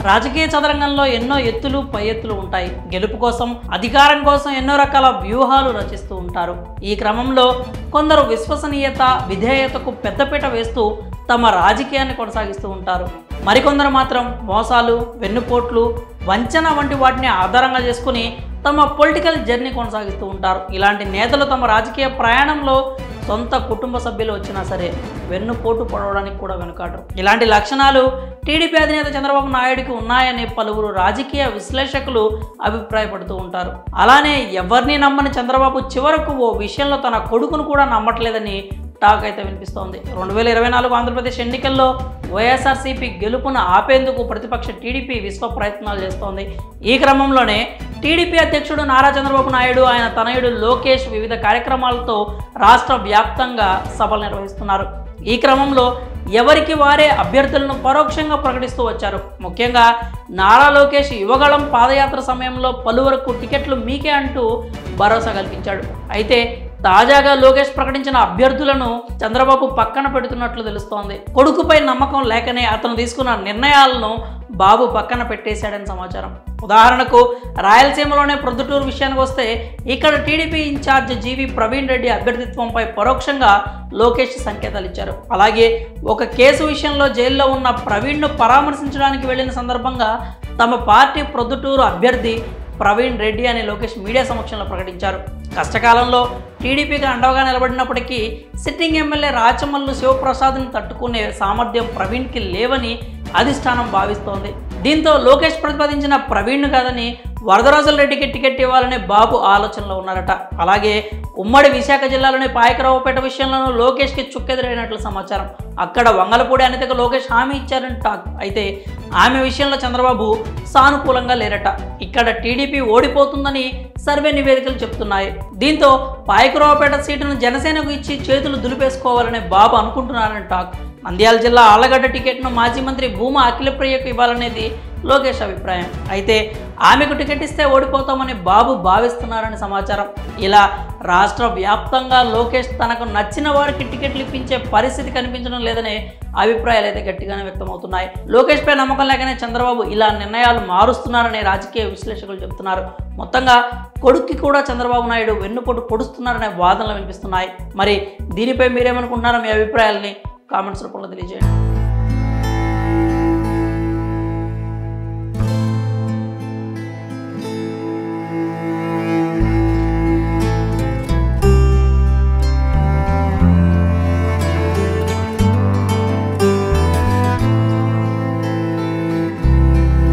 రాజకీయ చదరంగంలో ఎన్నో ఎత్తులు పై ఎత్తులు ఉంటాయి. గెలుపు కోసం, అధికారం కోసం ఎన్నో రకాల వ్యూహాలు రచిస్తూ ఉంటారు. ఈ క్రమంలో కొందరు విశ్వసనీయత, విధేయతకు పెద్దపీట వేస్తూ తమ రాజకీయాన్ని కొనసాగిస్తూ ఉంటారు. మరికొందరు మాత్రం మోసాలు, వెన్నుపోట్లు, వంచన వంటి వాటిని ఆధారంగా చేసుకుని తమ పొలిటికల్ జర్నీ కొనసాగిస్తూ ఉంటారు. ఇలాంటి నేతలు తమ రాజకీయ ప్రయాణంలో సొంత కుటుంబ సభ్యులు వచ్చినా సరే వెన్నుపోటు పడవడానికి కూడా వెనుకాడరు. ఇలాంటి లక్షణాలు టీడీపీ అధినేత చంద్రబాబు నాయుడుకి ఉన్నాయని పలువురు రాజకీయ విశ్లేషకులు అభిప్రాయపడుతూ ఉంటారు. అలానే ఎవరిని నమ్మని చంద్రబాబు చివరకు ఓ విషయంలో తన కొడుకును కూడా నమ్మట్లేదని టాక్ అయితే వినిపిస్తోంది. 2024 ఆంధ్రప్రదేశ్ ఎన్నికల్లో వైఎస్ఆర్సీపీ గెలుపును ఆపేందుకు ప్రతిపక్ష టీడీపీ విశ్వ ప్రయత్నాలు చేస్తోంది. ఈ క్రమంలోనే టీడీపీ అధ్యక్షుడు నారా చంద్రబాబు నాయుడు, ఆయన తనయుడు లోకేష్ వివిధ కార్యక్రమాలతో రాష్ట్ర వ్యాప్తంగా సభలు నిర్వహిస్తున్నారు. ఈ క్రమంలో ఎవరికి వారే అభ్యర్థులను పరోక్షంగా ప్రకటిస్తూ వచ్చారు. ముఖ్యంగా నారా లోకేష్ యువగళం పాదయాత్ర సమయంలో పలువురకు టికెట్లు మీకే అంటూ భరోసా కల్పించాడు. అయితే తాజాగా లోకేష్ ప్రకటించిన అభ్యర్థులను చంద్రబాబు పక్కన పెడుతున్నట్లు తెలుస్తోంది. కొడుకుపై నమ్మకం లేకనే అతను తీసుకున్న నిర్ణయాలను బాబు పక్కన పెట్టేశాడని సమాచారం. ఉదాహరణకు రాయలసీమలోనే ప్రొద్దుటూరు విషయానికి వస్తే ఇక్కడ టీడీపీ ఇన్ఛార్జ్ జీవి ప్రవీణ్ రెడ్డి అభ్యర్థిత్వంపై పరోక్షంగా లోకేష్ సంకేతాలు ఇచ్చారు. అలాగే ఒక కేసు విషయంలో జైల్లో ఉన్న ప్రవీణ్ను పరామర్శించడానికి వెళ్లిన సందర్భంగా తమ పార్టీ ప్రొద్దుటూరు అభ్యర్థి ప్రవీణ్ రెడ్డి అని లోకేష్ మీడియా సమక్షంలో ప్రకటించారు. కష్టకాలంలో టీడీపీకి అండగా నిలబడినప్పటికీ సిట్టింగ్ ఎమ్మెల్యే రాచమల్లు శివప్రసాద్ని తట్టుకునే సామర్థ్యం ప్రవీణ్కి లేవని అధిష్టానం భావిస్తోంది. దీంతో లోకేష్ ప్రతిపాదించిన ప్రవీణ్ను కాదని వరదరాజులరెడ్డికి టికెట్ ఇవ్వాలనే బాబు ఆలోచనలో ఉన్నారట. అలాగే ఉమ్మడి విశాఖ జిల్లాలోని పాయకరావుపేట విషయంలోనూ లోకేష్కి చుక్కెదురైనట్లు సమాచారం. అక్కడ వంగలపూడి అనితకు లోకేష్ హామీ ఇచ్చారని టాక్. అయితే ఆమె విషయంలో చంద్రబాబు సానుకూలంగా లేరట. ఇక్కడ టీడీపీ ఓడిపోతుందని సర్వే నివేదికలు చెప్తున్నాయి. దీంతో పాయకరావుపేట సీటును జనసేనకు ఇచ్చి చేతులు దులిపేసుకోవాలని బాబు అనుకుంటున్నారని టాక్. నంద్యాల జిల్లా ఆళ్లగడ్డ టికెట్ను మాజీ మంత్రి భూమా అఖిలప్రియకు ఇవ్వాలనేది లోకేష్ అభిప్రాయం. అయితే ఆమెకు టికెట్ ఇస్తే ఓడిపోతామని బాబు భావిస్తున్నారని సమాచారం. ఇలా రాష్ట్ర వ్యాప్తంగా లోకేష్ తనకు నచ్చిన వారికి టికెట్లు ఇప్పించే పరిస్థితి కనిపించడం లేదనే అభిప్రాయాలు అయితే గట్టిగానే వ్యక్తమవుతున్నాయి. లోకేష్ పై నమ్మకం లేకనే చంద్రబాబు ఇలా నిర్ణయాలు మారుస్తున్నారని రాజకీయ విశ్లేషకులు చెబుతున్నారు. మొత్తంగా కొడుక్కి కూడా చంద్రబాబు నాయుడు వెన్నుపోటు పొడుస్తున్నారనే వాదనలు వినిపిస్తున్నాయి. మరి దీనిపై మీరేమనుకుంటున్నారో మీ అభిప్రాయాలని కామెంట్స్ రూపంలో తెలియజేయండి.